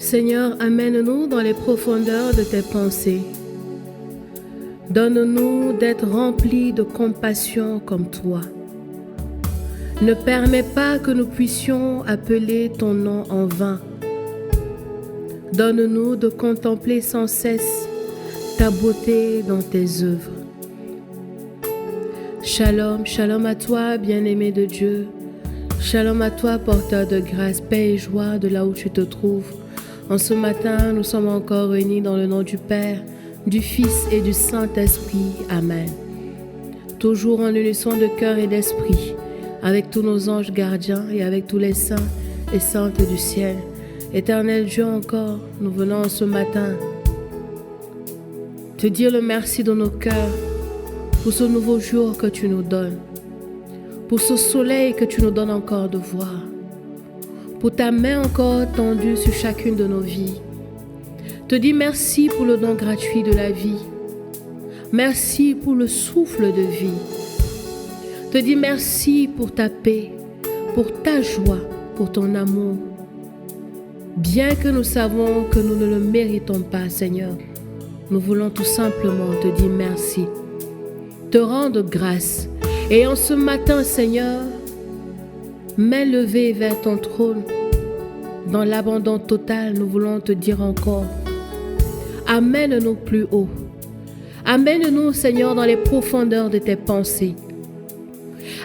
Seigneur, amène-nous dans les profondeurs de tes pensées. Donne-nous d'être remplis de compassion comme toi. Ne permets pas que nous puissions appeler ton nom en vain. Donne-nous de contempler sans cesse ta beauté dans tes œuvres. Shalom, shalom à toi, bien-aimé de Dieu. Shalom à toi, porteur de grâce, paix et joie de là où tu te trouves. En ce matin, nous sommes encore réunis dans le nom du Père, du Fils et du Saint-Esprit. Amen. Toujours en unisson de cœur et d'esprit, avec tous nos anges gardiens et avec tous les saints et saintes du ciel. Éternel Dieu encore, nous venons ce matin te dire le merci de nos cœurs pour ce nouveau jour que tu nous donnes, pour ce soleil que tu nous donnes encore de voir, pour ta main encore tendue sur chacune de nos vies. Te dis merci pour le don gratuit de la vie. Merci pour le souffle de vie. Te dis merci pour ta paix, pour ta joie, pour ton amour. Bien que nous savons que nous ne le méritons pas, Seigneur, nous voulons tout simplement te dire merci, te rendre grâce. Et en ce matin, Seigneur, main levée vers ton trône, dans l'abandon total, nous voulons te dire encore, amène-nous plus haut. Amène-nous, Seigneur, dans les profondeurs de tes pensées.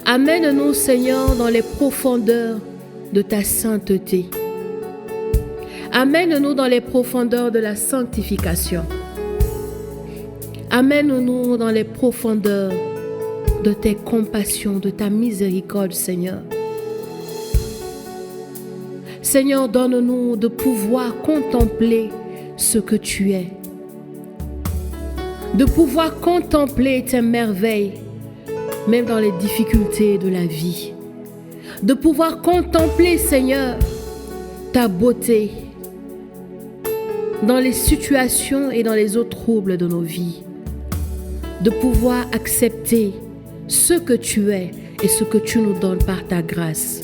Amène-nous, Seigneur, dans les profondeurs de ta sainteté. Amène-nous dans les profondeurs de la sanctification. Amène-nous dans les profondeurs de tes compassions, de ta miséricorde, Seigneur. Seigneur, donne-nous de pouvoir contempler ce que tu es, de pouvoir contempler tes merveilles, même dans les difficultés de la vie, de pouvoir contempler, Seigneur, ta beauté dans les situations et dans les eaux troubles de nos vies, de pouvoir accepter ce que tu es et ce que tu nous donnes par ta grâce.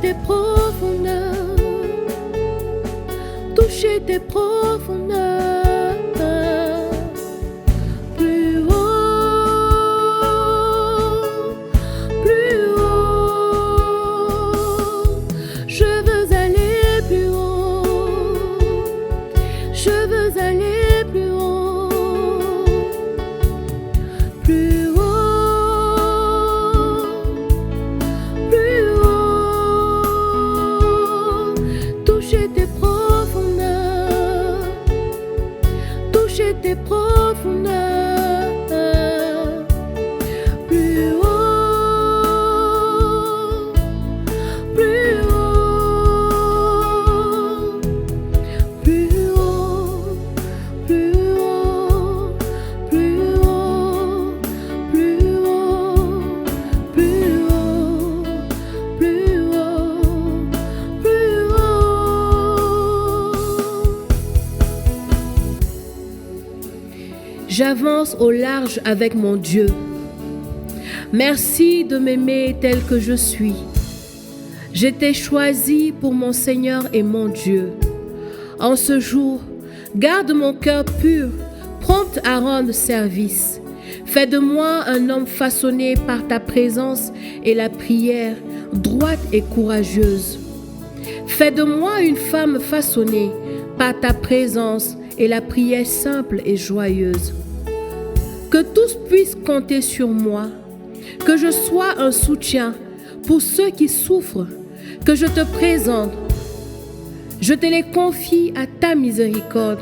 Tes profondeurs, toucher tes profondeurs, plus haut, plus haut, je veux aller plus haut, je veux aller plus haut, plus haut. Tes profondeurs, plus haut, plus haut, plus haut, plus haut, plus haut, plus haut, plus haut, plus haut, plus haut. J'avance au large avec mon Dieu. Merci de m'aimer tel que je suis. J'étais choisi pour mon Seigneur et mon Dieu. En ce jour, garde mon cœur pur, prompt à rendre service. Fais de moi un homme façonné par ta présence et la prière, droite et courageuse. Fais de moi une femme façonnée par ta présence et la prière simple et joyeuse. Que tous puissent compter sur moi, que je sois un soutien pour ceux qui souffrent, que je te présente. Je te les confie à ta miséricorde.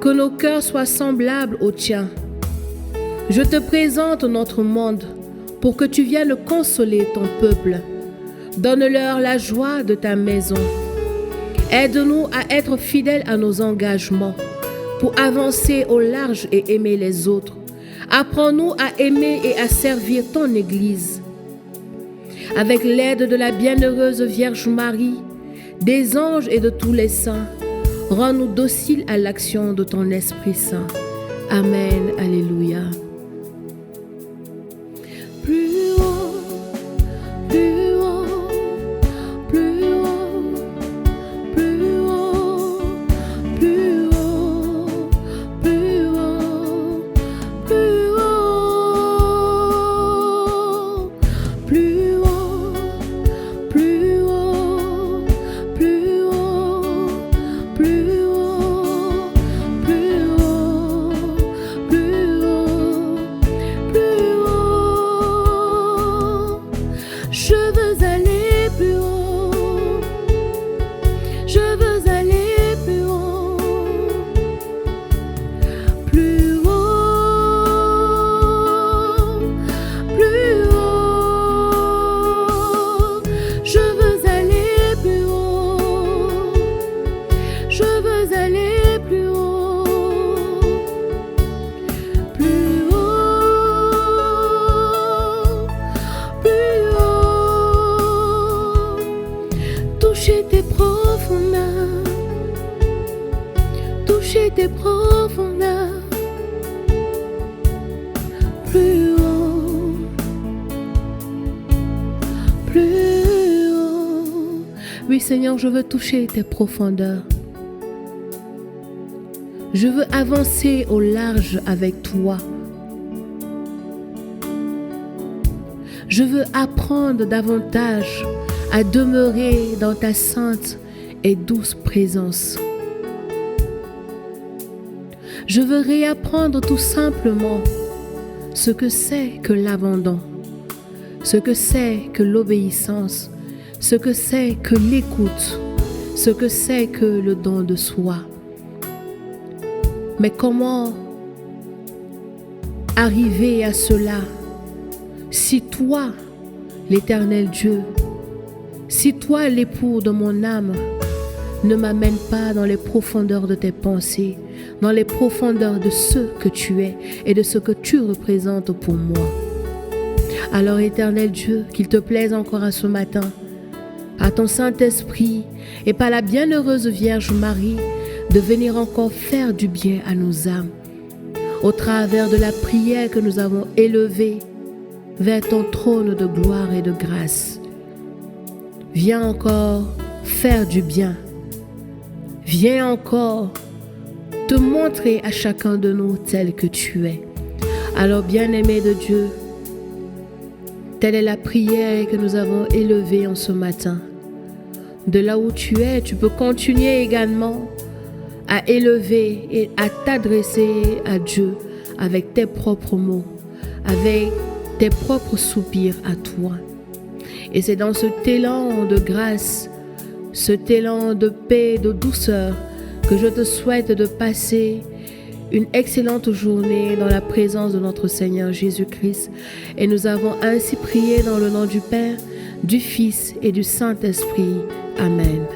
Que nos cœurs soient semblables aux tiens. Je te présente notre monde pour que tu viennes consoler ton peuple. Donne-leur la joie de ta maison. Aide-nous à être fidèles à nos engagements pour avancer au large et aimer les autres. Apprends-nous à aimer et à servir ton Église. Avec l'aide de la bienheureuse Vierge Marie, des anges et de tous les saints, rends-nous dociles à l'action de ton Esprit Saint. Amen. Alléluia. Plus haut, plus haut, plus haut, plus haut, plus haut, plus haut, plus haut, plus haut, plus haut, plus haut, plus haut, plus haut, plus haut, plus haut. Je veux aller plus haut. Je veux aller plus haut. Plus haut. Plus haut. Je veux aller plus haut. Je veux aller plus haut. Plus haut. Plus haut. Toucher tes profondeurs. Toucher tes profondeurs. Plus haut. Plus haut. Oui, Seigneur, je veux toucher tes profondeurs. Je veux avancer au large avec toi. Je veux apprendre davantage à demeurer dans ta sainte et douce présence. Je veux réapprendre tout simplement ce que c'est que l'abandon, ce que c'est que l'obéissance, ce que c'est que l'écoute, ce que c'est que le don de soi. Mais comment arriver à cela si toi, l'Éternel Dieu, si toi, l'époux de mon âme, ne m'amène pas dans les profondeurs de tes pensées, dans les profondeurs de ce que tu es et de ce que tu représentes pour moi. Alors, Éternel Dieu, qu'il te plaise encore à ce matin, à ton Saint-Esprit et par la bienheureuse Vierge Marie, de venir encore faire du bien à nos âmes, au travers de la prière que nous avons élevée vers ton trône de gloire et de grâce. Viens encore faire du bien. Viens encore te montrer à chacun de nous tel que tu es. Alors, bien-aimé de Dieu, telle est la prière que nous avons élevée en ce matin. De là où tu es, tu peux continuer également à élever et à t'adresser à Dieu avec tes propres mots, avec tes propres soupirs à toi. Et c'est dans cet élan de grâce, cet élan de paix, de douceur, que je te souhaite de passer une excellente journée dans la présence de notre Seigneur Jésus-Christ. Et nous avons ainsi prié dans le nom du Père, du Fils et du Saint-Esprit. Amen.